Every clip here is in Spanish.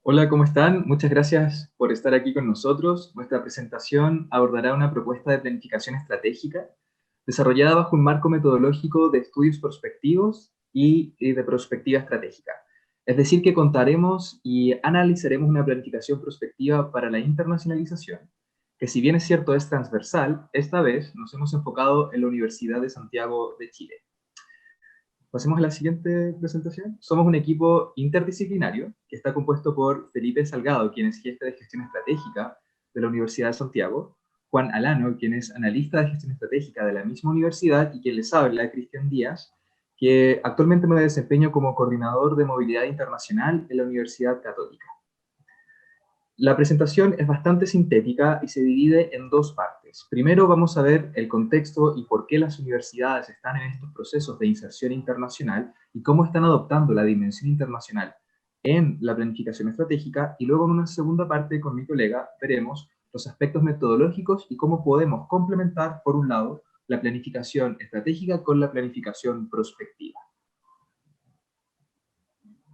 Hola, ¿cómo están? Muchas gracias por estar aquí con nosotros. Nuestra presentación abordará una propuesta de planificación estratégica desarrollada bajo un marco metodológico de estudios prospectivos y de prospectiva estratégica. Es decir, que contaremos y analizaremos una planificación prospectiva para la internacionalización, que si bien es cierto es transversal, esta vez nos hemos enfocado en la Universidad de Santiago de Chile. Pasemos a la siguiente presentación. Somos un equipo interdisciplinario que está compuesto por Felipe Salgado, quien es jefe de gestión estratégica de la Universidad de Santiago, Juan Alano, quien es analista de gestión estratégica de la misma universidad, y quien les habla, Cristian Díaz, que actualmente me desempeño como coordinador de movilidad internacional en la Universidad Católica. La presentación es bastante sintética y se divide en dos partes. Primero vamos a ver el contexto y por qué las universidades están en estos procesos de inserción internacional y cómo están adoptando la dimensión internacional en la planificación estratégica, y luego en una segunda parte con mi colega veremos los aspectos metodológicos y cómo podemos complementar, por un lado, la planificación estratégica con la planificación prospectiva.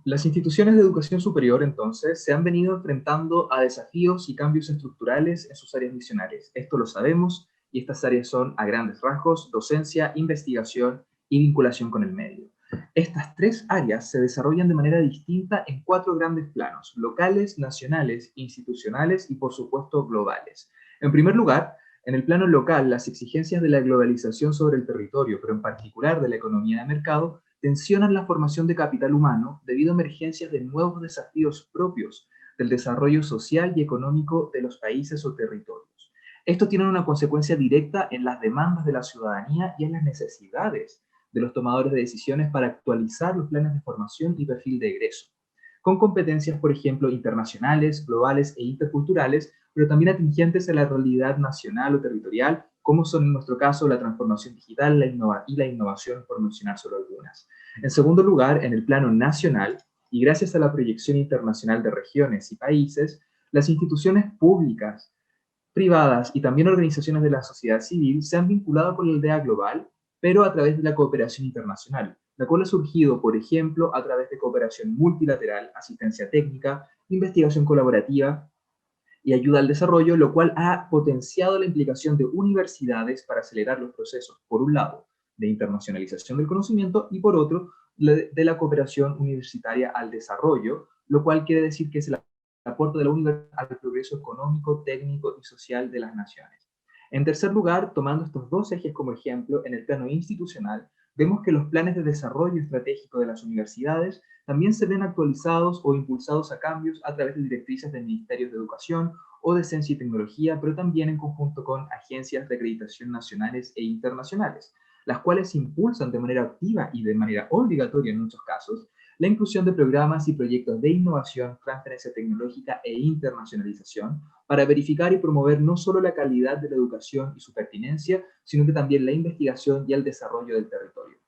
Las instituciones de educación superior, entonces, se han venido enfrentando a desafíos y cambios estructurales en sus áreas misionales. Esto lo sabemos, y estas áreas son, a grandes rasgos, docencia, investigación y vinculación con el medio. Estas tres áreas se desarrollan de manera distinta en cuatro grandes planos: locales, nacionales, institucionales y, por supuesto, globales. En primer lugar, en el plano local, las exigencias de la globalización sobre el territorio, pero en particular de la economía de mercado, tensionan la formación de capital humano debido a emergencias de nuevos desafíos propios del desarrollo social y económico de los países o territorios. Esto tiene una consecuencia directa en las demandas de la ciudadanía y en las necesidades de los tomadores de decisiones para actualizar los planes de formación y perfil de egreso, con competencias, por ejemplo, internacionales, globales e interculturales, pero también atingentes a la realidad nacional o territorial, como son en nuestro caso la transformación digital y la innovación, por mencionar solo algunas. En segundo lugar, en el plano nacional, y gracias a la proyección internacional de regiones y países, las instituciones públicas, privadas y también organizaciones de la sociedad civil se han vinculado con la aldea global, pero a través de la cooperación internacional, la cual ha surgido, por ejemplo, a través de cooperación multilateral, asistencia técnica, investigación colaborativa y ayuda al desarrollo, lo cual ha potenciado la implicación de universidades para acelerar los procesos, por un lado, de internacionalización del conocimiento, y por otro, de la cooperación universitaria al desarrollo, lo cual quiere decir que es el aporte de la universidad al progreso económico, técnico y social de las naciones. En tercer lugar, tomando estos dos ejes como ejemplo, en el plano institucional, vemos que los planes de desarrollo estratégico de las universidades también se ven actualizados o impulsados a cambios a través de directrices de ministerios de educación o de ciencia y tecnología, pero también en conjunto con agencias de acreditación nacionales e internacionales, las cuales impulsan de manera activa y de manera obligatoria en muchos casos la inclusión de programas y proyectos de innovación, transferencia tecnológica e internacionalización para verificar y promover no solo la calidad de la educación y su pertinencia, sino que también la investigación y el desarrollo del territorio.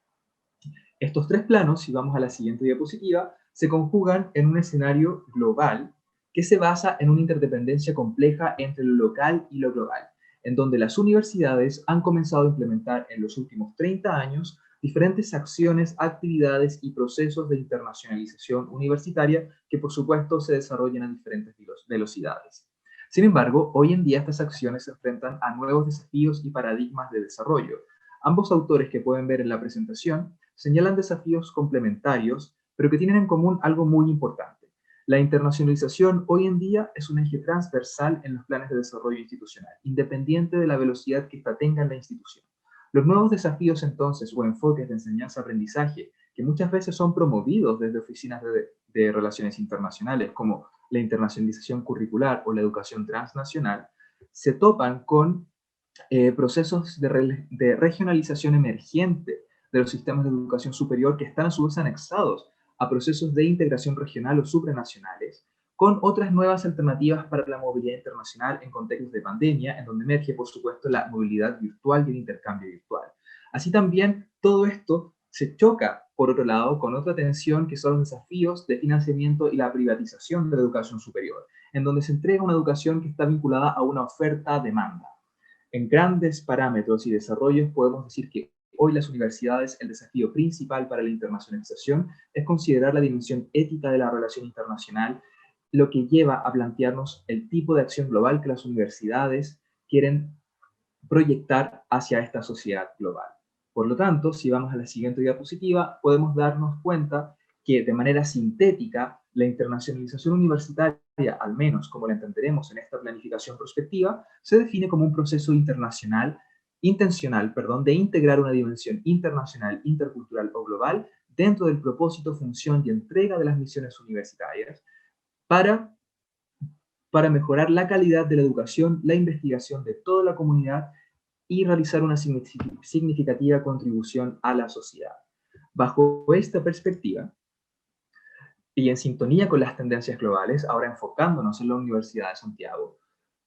Estos tres planos, si vamos a la siguiente diapositiva, se conjugan en un escenario global que se basa en una interdependencia compleja entre lo local y lo global, en donde las universidades han comenzado a implementar en los últimos 30 años diferentes acciones, actividades y procesos de internacionalización universitaria que, por supuesto, se desarrollan a diferentes velocidades. Sin embargo, hoy en día estas acciones se enfrentan a nuevos desafíos y paradigmas de desarrollo. Ambos autores que pueden ver en la presentación señalan desafíos complementarios, pero que tienen en común algo muy importante. La internacionalización hoy en día es un eje transversal en los planes de desarrollo institucional, independiente de la velocidad que ésta tenga en la institución. Los nuevos desafíos, entonces, o enfoques de enseñanza-aprendizaje, que muchas veces son promovidos desde oficinas de relaciones internacionales, como la internacionalización curricular o la educación transnacional, se topan con procesos de regionalización emergente de los sistemas de educación superior, que están a su vez anexados a procesos de integración regional o supranacionales, con otras nuevas alternativas para la movilidad internacional en contextos de pandemia, en donde emerge, por supuesto, la movilidad virtual y el intercambio virtual. Así también, todo esto se choca, por otro lado, con otra tensión que son los desafíos de financiamiento y la privatización de la educación superior, en donde se entrega una educación que está vinculada a una oferta-demanda. En grandes parámetros y desarrollos podemos decir que hoy las universidades, el desafío principal para la internacionalización es considerar la dimensión ética de la relación internacional lo que lleva a plantearnos el tipo de acción global que las universidades quieren proyectar hacia esta sociedad global. Por lo tanto, si vamos a la siguiente diapositiva, podemos darnos cuenta que de manera sintética, la internacionalización universitaria, al menos como la entenderemos en esta planificación prospectiva, se define como un proceso intencional, de integrar una dimensión internacional, intercultural o global dentro del propósito, función y entrega de las misiones universitarias para mejorar la calidad de la educación, la investigación de toda la comunidad y realizar una significativa contribución a la sociedad. Bajo esta perspectiva, y en sintonía con las tendencias globales, ahora enfocándonos en la Universidad de Santiago,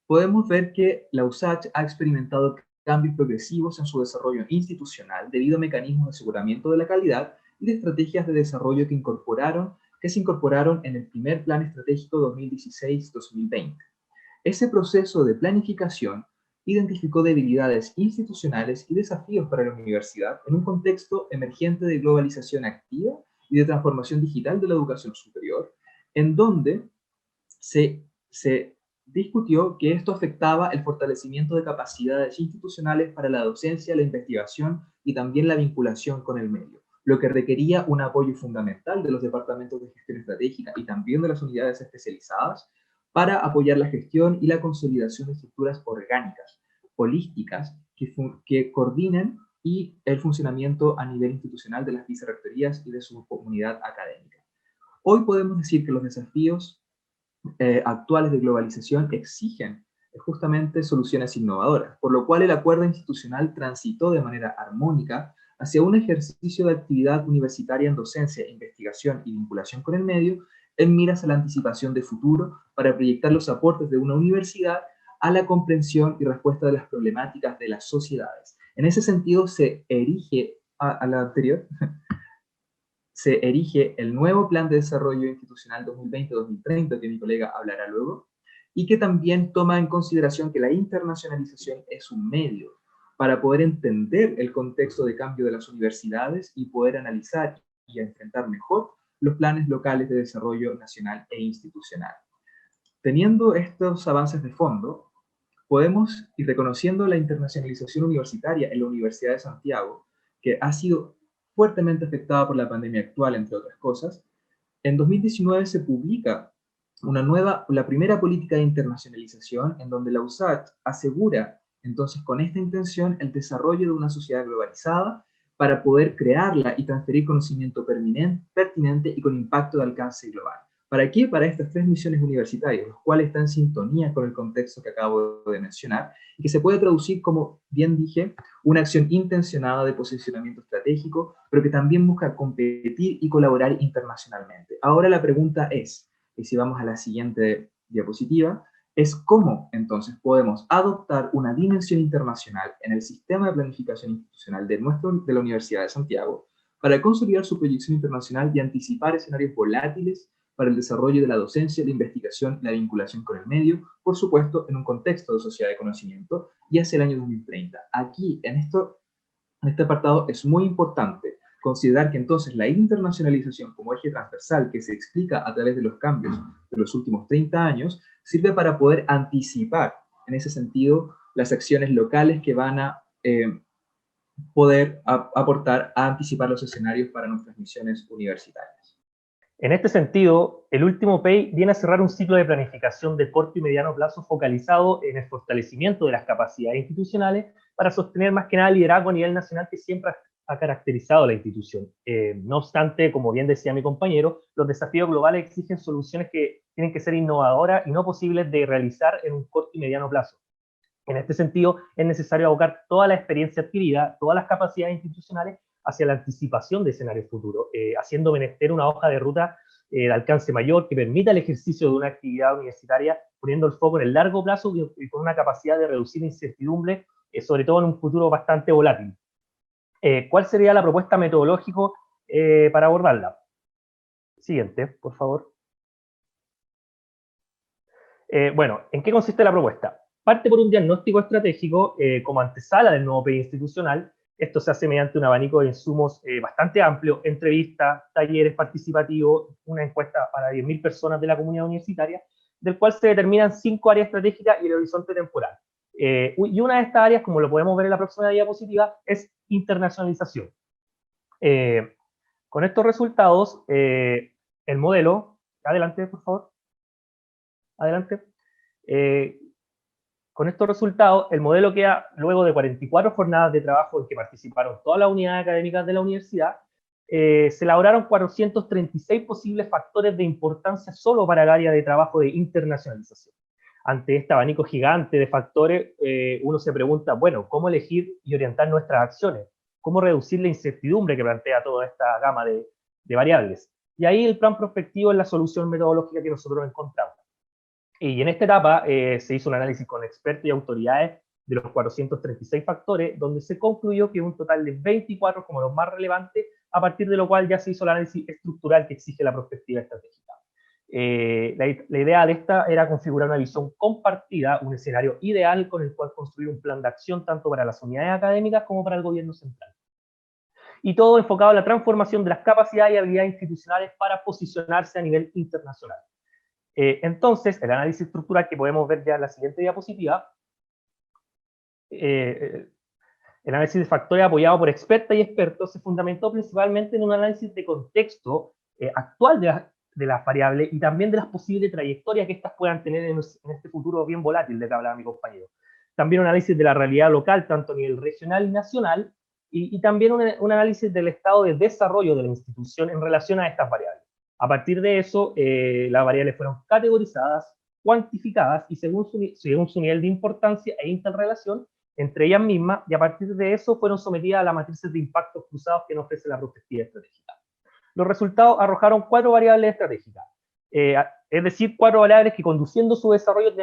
podemos ver que la USACH ha experimentado cambios progresivos en su desarrollo institucional debido a mecanismos de aseguramiento de la calidad y de estrategias de desarrollo que se incorporaron en el primer Plan Estratégico 2016-2020. Ese proceso de planificación identificó debilidades institucionales y desafíos para la universidad en un contexto emergente de globalización activa y de transformación digital de la educación superior, en donde se discutió que esto afectaba el fortalecimiento de capacidades institucionales para la docencia, la investigación y también la vinculación con el medio, lo que requería un apoyo fundamental de los departamentos de gestión estratégica y también de las unidades especializadas para apoyar la gestión y la consolidación de estructuras orgánicas, holísticas, que coordinen y el funcionamiento a nivel institucional de las vicerrectorías y de su comunidad académica. Hoy podemos decir que los desafíos actuales de globalización exigen justamente soluciones innovadoras, por lo cual el acuerdo institucional transitó de manera armónica hacia un ejercicio de actividad universitaria en docencia, investigación y vinculación con el medio, en miras a la anticipación de futuro para proyectar los aportes de una universidad a la comprensión y respuesta de las problemáticas de las sociedades. En ese sentido se erige, a la anterior, se erige el nuevo Plan de Desarrollo Institucional 2020-2030, que mi colega hablará luego, y que también toma en consideración que la internacionalización es un medio para poder entender el contexto de cambio de las universidades y poder analizar y enfrentar mejor los planes locales de desarrollo nacional e institucional. Teniendo estos avances de fondo, podemos, y reconociendo la internacionalización universitaria en la Universidad de Santiago, que ha sido fuertemente afectada por la pandemia actual, entre otras cosas, en 2019 se publica la primera política de internacionalización en donde la USACH asegura entonces con esta intención el desarrollo de una sociedad globalizada para poder crearla y transferir conocimiento pertinente y con impacto de alcance global. ¿Para qué? Para estas tres misiones universitarias, los cuales están en sintonía con el contexto que acabo de mencionar y que se puede traducir, como bien dije, una acción intencionada de posicionamiento estratégico, pero que también busca competir y colaborar internacionalmente. Ahora la pregunta es, y si vamos a la siguiente diapositiva, es cómo entonces podemos adoptar una dimensión internacional en el sistema de planificación institucional de la Universidad de Santiago para consolidar su proyección internacional y anticipar escenarios volátiles para el desarrollo de la docencia, la investigación y la vinculación con el medio, por supuesto, en un contexto de sociedad de conocimiento y hacia el año 2030. Aquí, en este apartado, es muy importante considerar que entonces la internacionalización como eje transversal que se explica a través de los cambios de los últimos 30 años, sirve para poder anticipar, en ese sentido, las acciones locales que van a poder aportar a anticipar los escenarios para nuestras misiones universitarias. En este sentido, el último PEI viene a cerrar un ciclo de planificación de corto y mediano plazo focalizado en el fortalecimiento de las capacidades institucionales para sostener más que nada el liderazgo a nivel nacional que siempre ha caracterizado a la institución. No obstante, como bien decía mi compañero, los desafíos globales exigen soluciones que tienen que ser innovadoras y no posibles de realizar en un corto y mediano plazo. En este sentido, es necesario abocar toda la experiencia adquirida, todas las capacidades institucionales hacia la anticipación de escenarios futuros, haciendo menester una hoja de ruta de alcance mayor que permita el ejercicio de una actividad universitaria, poniendo el foco en el largo plazo y con una capacidad de reducir incertidumbre, sobre todo en un futuro bastante volátil. ¿Cuál sería la propuesta metodológica para abordarla? Siguiente, por favor. Bueno, ¿en qué consiste la propuesta? Parte por un diagnóstico estratégico como antesala del nuevo PEI institucional, Esto se hace mediante un abanico de insumos bastante amplio, entrevistas, talleres participativos, una encuesta para 10.000 personas de la comunidad universitaria, del cual se determinan 5 áreas estratégicas y el horizonte temporal. Y una de estas áreas, como lo podemos ver en la próxima diapositiva, es internacionalización. Con estos resultados, el modelo, adelante por favor, adelante. Con estos resultados, el modelo queda, luego de 44 jornadas de trabajo en que participaron todas las unidades académicas de la universidad, se elaboraron 436 posibles factores de importancia solo para el área de trabajo de internacionalización. Ante este abanico gigante de factores, uno se pregunta, bueno, ¿cómo elegir y orientar nuestras acciones? ¿Cómo reducir la incertidumbre que plantea toda esta gama de variables? Y ahí el plan prospectivo es la solución metodológica que nosotros encontramos. Y en esta etapa se hizo un análisis con expertos y autoridades de los 436 factores, donde se concluyó que un total de 24 como los más relevantes, a partir de lo cual ya se hizo el análisis estructural que exige la perspectiva estratégica. La idea de esta era configurar una visión compartida, un escenario ideal con el cual construir un plan de acción tanto para las unidades académicas como para el gobierno central. Y todo enfocado en la transformación de las capacidades y habilidades institucionales para posicionarse a nivel internacional. Entonces, el análisis estructural que podemos ver ya en la siguiente diapositiva, el análisis de factores apoyado por expertas y expertos se fundamentó principalmente en un análisis de contexto actual de las variables y también de las posibles trayectorias que éstas puedan tener en este futuro bien volátil de que hablaba mi compañero. También un análisis de la realidad local, tanto a nivel regional y nacional, y también un análisis del estado de desarrollo de la institución en relación a estas variables. A partir de eso, las variables fueron categorizadas, cuantificadas y según su nivel de importancia e interrelación entre ellas mismas, y a partir de eso fueron sometidas a las matrices de impactos cruzados que nos ofrece la perspectiva estratégica. Los resultados arrojaron 4 variables estratégicas, es decir, 4 variables que conduciendo su desarrollo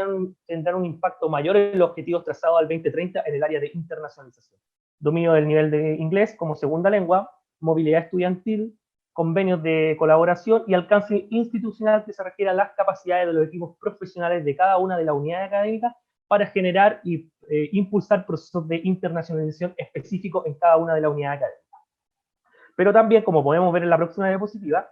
tendrán un impacto mayor en los objetivos trazados al 2030 en el área de internacionalización. Dominio del nivel de inglés como segunda lengua, movilidad estudiantil, convenios de colaboración y alcance institucional que se requiere a las capacidades de los equipos profesionales de cada una de las unidades académicas para generar y impulsar procesos de internacionalización específicos en cada una de las unidades académicas. Pero también, como podemos ver en la próxima diapositiva,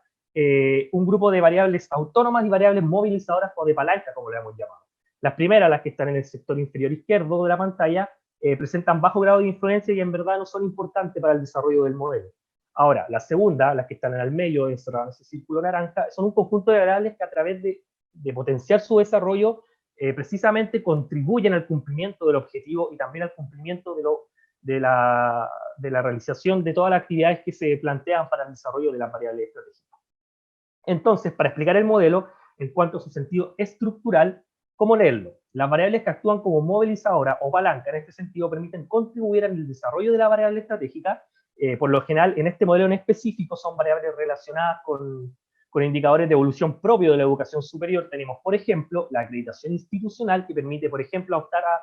un grupo de variables autónomas y variables movilizadoras o de palanca, como le hemos llamado. Las primeras, las que están en el sector inferior izquierdo de la pantalla, presentan bajo grado de influencia y en verdad no son importantes para el desarrollo del modelo. Ahora, las segundas, las que están en el medio, encerradas en ese círculo naranja, son un conjunto de variables que a través de potenciar su desarrollo, precisamente contribuyen al cumplimiento del objetivo y también al cumplimiento de la realización de todas las actividades que se plantean para el desarrollo de las variables estratégicas. Entonces, para explicar el modelo, en cuanto a su sentido estructural, ¿cómo leerlo? Las variables que actúan como movilizadora o palanca en este sentido permiten contribuir al desarrollo de la variable estratégica. Por lo general, en este modelo en específico son variables relacionadas con indicadores de evolución propio de la educación superior. Tenemos, por ejemplo, la acreditación institucional, que permite, por ejemplo, optar a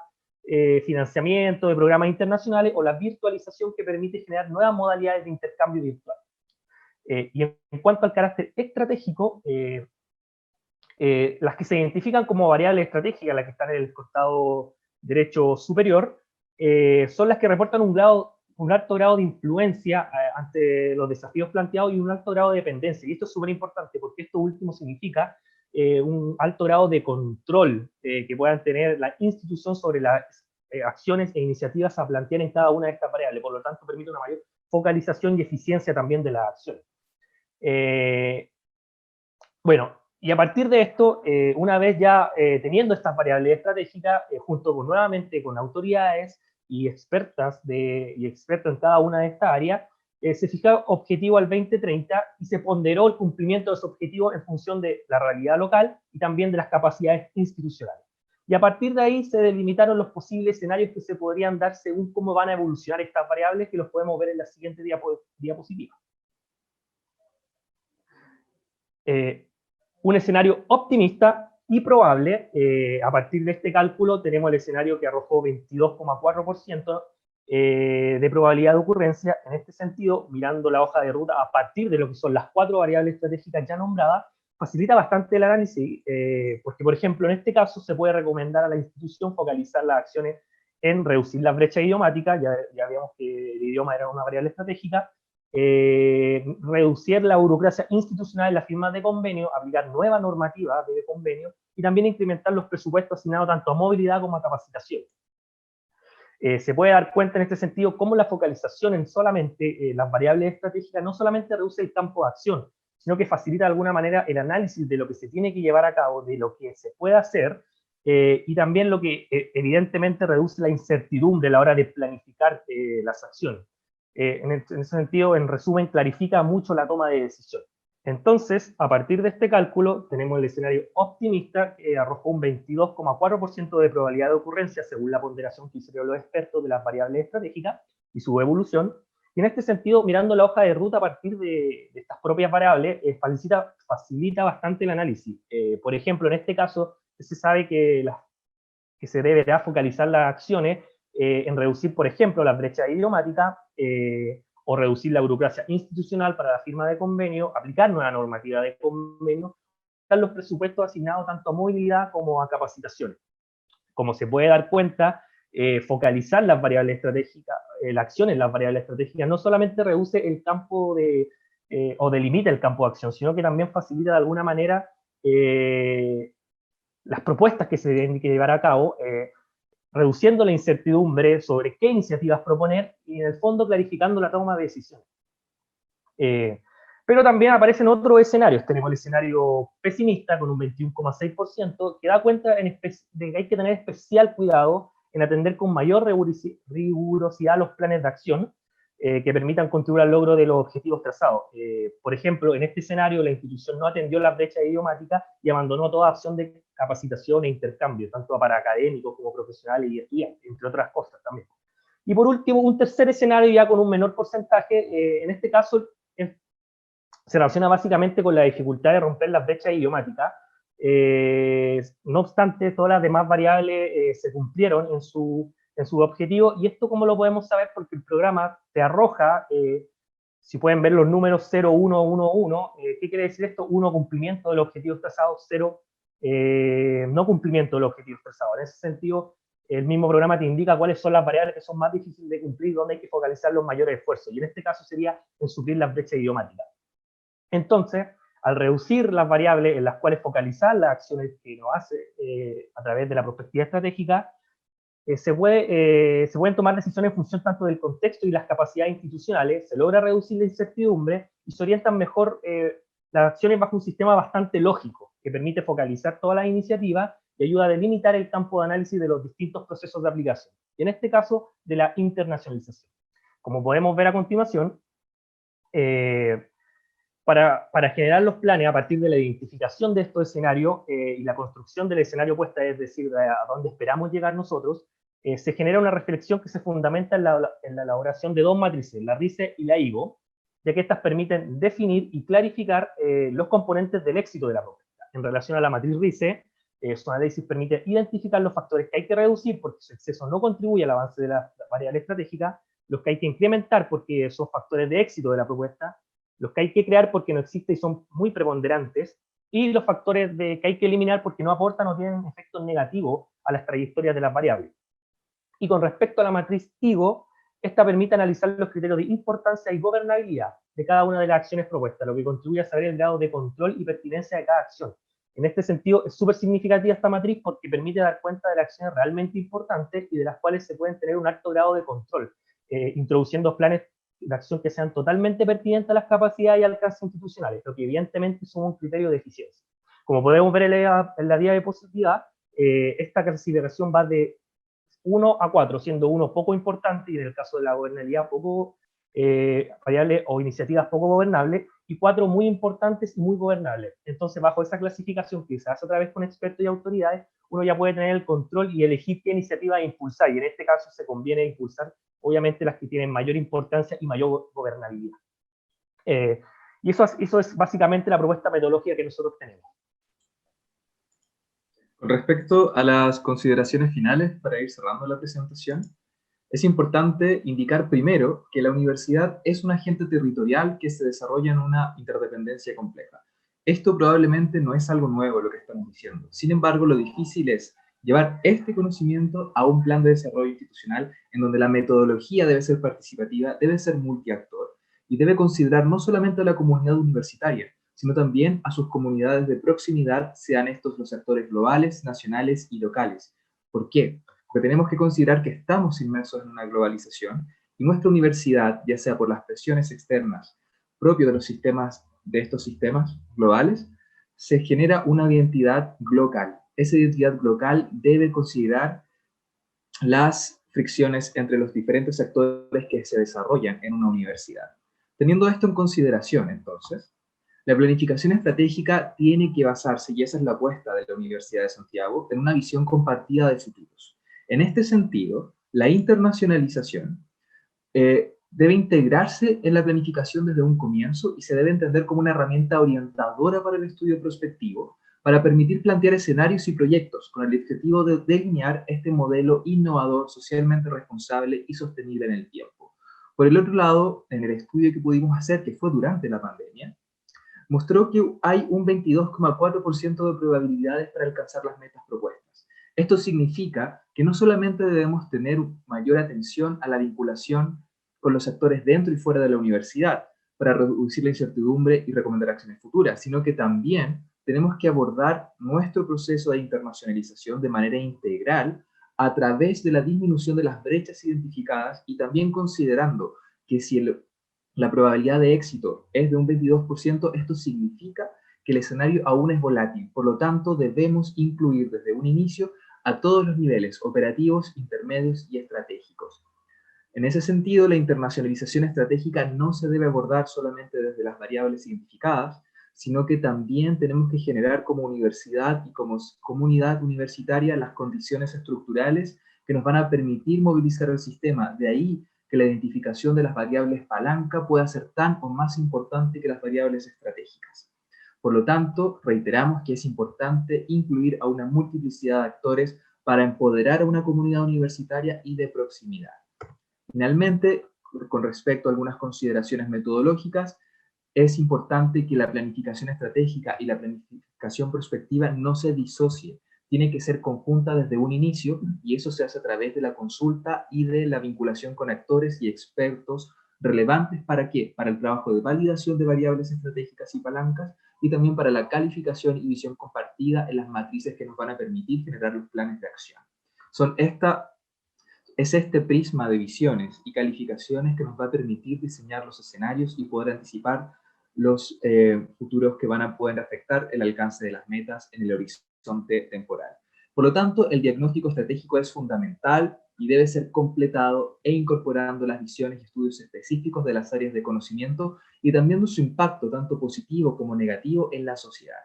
financiamiento de programas internacionales, o la virtualización, que permite generar nuevas modalidades de intercambio virtual. Y en cuanto al carácter estratégico, las que se identifican como variables estratégicas, las que están en el costado derecho superior, son las que reportan un alto grado de influencia ante los desafíos planteados y un alto grado de dependencia. Y esto es súper importante porque esto último significa un alto grado de control que puedan tener la institución sobre las acciones e iniciativas a plantear en cada una de estas variables. Por lo tanto, permite una mayor focalización y eficiencia también de las acciones. Bueno, y a partir de esto, una vez ya teniendo estas variables estratégicas, junto con nuevamente con autoridades y expertos en cada una de estas áreas, se fijó objetivo al 2030 y se ponderó el cumplimiento de esos objetivos en función de la realidad local y también de las capacidades institucionales. Y a partir de ahí se delimitaron los posibles escenarios que se podrían dar según cómo van a evolucionar estas variables, que los podemos ver en la siguiente diapositiva. Un escenario optimista y probable. A partir de este cálculo tenemos el escenario que arrojó 22,4% de probabilidad de ocurrencia. En este sentido, mirando la hoja de ruta a partir de lo que son las 4 variables estratégicas ya nombradas, facilita bastante el análisis, porque, por ejemplo, en este caso se puede recomendar a la institución focalizar las acciones en reducir las brechas idiomáticas, ya vimos que el idioma era una variable estratégica, reducir la burocracia institucional en las firmas de convenio, aplicar nueva normativa de convenio, y también incrementar los presupuestos asignados tanto a movilidad como a capacitación. Se puede dar cuenta en este sentido cómo la focalización en solamente las variables estratégicas no solamente reduce el campo de acción, sino que facilita de alguna manera el análisis de lo que se tiene que llevar a cabo, de lo que se puede hacer, y también lo que evidentemente reduce la incertidumbre a la hora de planificar las acciones. En ese sentido, en resumen, clarifica mucho la toma de decisión. Entonces, a partir de este cálculo, tenemos el escenario optimista que arrojó un 22,4% de probabilidad de ocurrencia según la ponderación que hicieron los expertos de las variables estratégicas y su evolución. Y en este sentido, mirando la hoja de ruta a partir de estas propias variables, facilita bastante el análisis. Por ejemplo, en este caso, se sabe que se deberá focalizar las acciones en reducir, por ejemplo, las brechas idiomáticas, o reducir la burocracia institucional para la firma de convenio, aplicar nueva normativa de convenio, los presupuestos asignados tanto a movilidad como a capacitaciones. Como se puede dar cuenta, focalizar las variables estratégicas, la acción en las variables estratégicas, no solamente reduce el campo o delimita el campo de acción, sino que también facilita de alguna manera las propuestas que se deben llevar a cabo, reduciendo la incertidumbre sobre qué iniciativas proponer y en el fondo clarificando la toma de decisiones. Pero también aparecen otros escenarios. Tenemos el escenario pesimista con un 21,6%, que da cuenta de que hay que tener especial cuidado en atender con mayor rigurosidad los planes de acción que permitan contribuir al logro de los objetivos trazados. Por ejemplo, en este escenario la institución no atendió la brecha idiomática y abandonó toda opción de capacitación e intercambio, tanto para académicos como profesionales y estudiantes, entre otras cosas también. Y por último, un tercer escenario ya con un menor porcentaje, en este caso se relaciona básicamente con la dificultad de romper las brechas idiomáticas. No obstante, todas las demás variables se cumplieron en su objetivo, y esto cómo lo podemos saber, porque el programa te arroja, si pueden ver los números 0, 1, 1, 1, ¿qué quiere decir esto? 1, cumplimiento de los objetivos trazados, 0, no cumplimiento de los objetivos trazados. En ese sentido, el mismo programa te indica cuáles son las variables que son más difíciles de cumplir, dónde hay que focalizar los mayores esfuerzos, y en este caso sería en suplir las brechas idiomáticas. Entonces, al reducir las variables en las cuales focalizar las acciones que uno hace a través de la perspectiva estratégica, se pueden tomar decisiones en función tanto del contexto y las capacidades institucionales, se logra reducir la incertidumbre y se orientan mejor las acciones bajo un sistema bastante lógico, que permite focalizar todas las iniciativas y ayuda a delimitar el campo de análisis de los distintos procesos de aplicación, y en este caso, de la internacionalización. Como podemos ver a continuación, para generar los planes a partir de la identificación de estos escenarios y la construcción del escenario opuesta, es decir, a dónde esperamos llegar nosotros, se genera una reflexión que se fundamenta en la elaboración de dos matrices, la RICE y la IGO, ya que estas permiten definir y clarificar los componentes del éxito de la propuesta. En relación a la matriz RICE, su análisis permite identificar los factores que hay que reducir porque su exceso no contribuye al avance de la variable estratégica, los que hay que incrementar porque son factores de éxito de la propuesta, los que hay que crear porque no existen y son muy preponderantes, y los factores que hay que eliminar porque no aportan o tienen efectos negativos a las trayectorias de las variables. Y con respecto a la matriz IGO, esta permite analizar los criterios de importancia y gobernabilidad de cada una de las acciones propuestas, lo que contribuye a saber el grado de control y pertinencia de cada acción. En este sentido, es súper significativa esta matriz porque permite dar cuenta de las acciones realmente importantes y de las cuales se pueden tener un alto grado de control, introduciendo planes de acción que sean totalmente pertinentes a las capacidades y alcances institucionales, lo que evidentemente es un criterio de eficiencia. Como podemos ver en la diapositiva, esta clasificación va de 1 a 4, siendo 1 poco importante, y en el caso de la gobernabilidad poco variables o iniciativas poco gobernables, y 4 muy importantes y muy gobernables. Entonces, bajo esa clasificación que se hace otra vez con expertos y autoridades, uno ya puede tener el control y elegir qué iniciativa impulsar, y en este caso se conviene impulsar obviamente las que tienen mayor importancia y mayor gobernabilidad. Y eso es básicamente la propuesta metodológica que nosotros tenemos. Con respecto a las consideraciones finales, para ir cerrando la presentación, es importante indicar primero que la universidad es un agente territorial que se desarrolla en una interdependencia compleja. Esto probablemente no es algo nuevo lo que estamos diciendo. Sin embargo, lo difícil es Llevar este conocimiento a un plan de desarrollo institucional en donde la metodología debe ser participativa, debe ser multiactor y debe considerar no solamente a la comunidad universitaria, sino también a sus comunidades de proximidad, sean estos los actores globales, nacionales y locales. ¿Por qué? Porque tenemos que considerar que estamos inmersos en una globalización y nuestra universidad, ya sea por las presiones externas propias de los sistemas, de estos sistemas globales, se genera una identidad local. Esa identidad local debe considerar las fricciones entre los diferentes actores que se desarrollan en una universidad. Teniendo esto en consideración, entonces, la planificación estratégica tiene que basarse, y esa es la apuesta de la Universidad de Santiago, en una visión compartida de futuros. En este sentido, la internacionalización debe integrarse en la planificación desde un comienzo y se debe entender como una herramienta orientadora para el estudio prospectivo, para permitir plantear escenarios y proyectos con el objetivo de delinear este modelo innovador, socialmente responsable y sostenible en el tiempo. Por el otro lado, en el estudio que pudimos hacer, que fue durante la pandemia, mostró que hay un 22,4% de probabilidades para alcanzar las metas propuestas. Esto significa que no solamente debemos tener mayor atención a la vinculación con los actores dentro y fuera de la universidad para reducir la incertidumbre y recomendar acciones futuras, sino que también tenemos que abordar nuestro proceso de internacionalización de manera integral a través de la disminución de las brechas identificadas y también considerando que si la probabilidad de éxito es de un 22%, esto significa que el escenario aún es volátil. Por lo tanto, debemos incluir desde un inicio a todos los niveles operativos, intermedios y estratégicos. En ese sentido, la internacionalización estratégica no se debe abordar solamente desde las variables identificadas, sino que también tenemos que generar como universidad y como comunidad universitaria las condiciones estructurales que nos van a permitir movilizar el sistema. De ahí que la identificación de las variables palanca pueda ser tan o más importante que las variables estratégicas. Por lo tanto, reiteramos que es importante incluir a una multiplicidad de actores para empoderar a una comunidad universitaria y de proximidad. Finalmente, con respecto a algunas consideraciones metodológicas, es importante que la planificación estratégica y la planificación prospectiva no se disocie. Tiene que ser conjunta desde un inicio y eso se hace a través de la consulta y de la vinculación con actores y expertos relevantes. ¿Para qué? Para el trabajo de validación de variables estratégicas y palancas y también para la calificación y visión compartida en las matrices que nos van a permitir generar los planes de acción. Es este prisma de visiones y calificaciones que nos va a permitir diseñar los escenarios y poder anticipar los futuros que van a poder afectar el alcance de las metas en el horizonte temporal. Por lo tanto, el diagnóstico estratégico es fundamental y debe ser completado e incorporando las visiones y estudios específicos de las áreas de conocimiento y también de su impacto, tanto positivo como negativo, en la sociedad.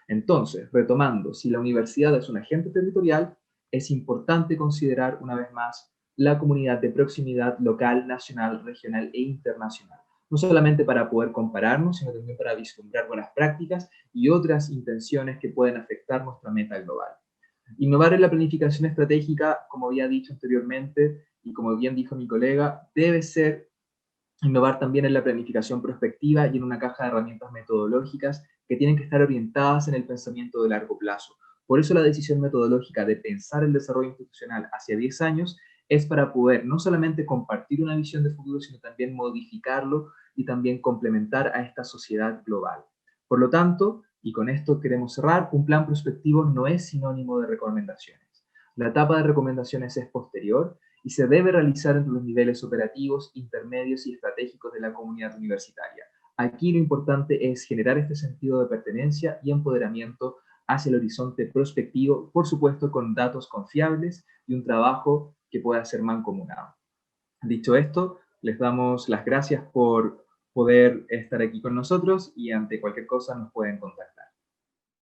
Entonces, retomando, si la universidad es un agente territorial, es importante considerar una vez más la comunidad de proximidad local, nacional, regional e internacional. No solamente para poder compararnos, sino también para vislumbrar buenas prácticas y otras intenciones que pueden afectar nuestra meta global. Innovar en la planificación estratégica, como había dicho anteriormente, y como bien dijo mi colega, debe ser innovar también en la planificación prospectiva y en una caja de herramientas metodológicas que tienen que estar orientadas en el pensamiento de largo plazo. Por eso la decisión metodológica de pensar el desarrollo institucional hacia 10 años es para poder no solamente compartir una visión de futuro, sino también modificarlo y también complementar a esta sociedad global. Por lo tanto, y con esto queremos cerrar, un plan prospectivo no es sinónimo de recomendaciones. La etapa de recomendaciones es posterior y se debe realizar entre los niveles operativos, intermedios y estratégicos de la comunidad universitaria. Aquí lo importante es generar este sentido de pertenencia y empoderamiento hacia el horizonte prospectivo, por supuesto con datos confiables y un trabajo que pueda ser mancomunado. Dicho esto, les damos las gracias por poder estar aquí con nosotros y ante cualquier cosa nos pueden contactar.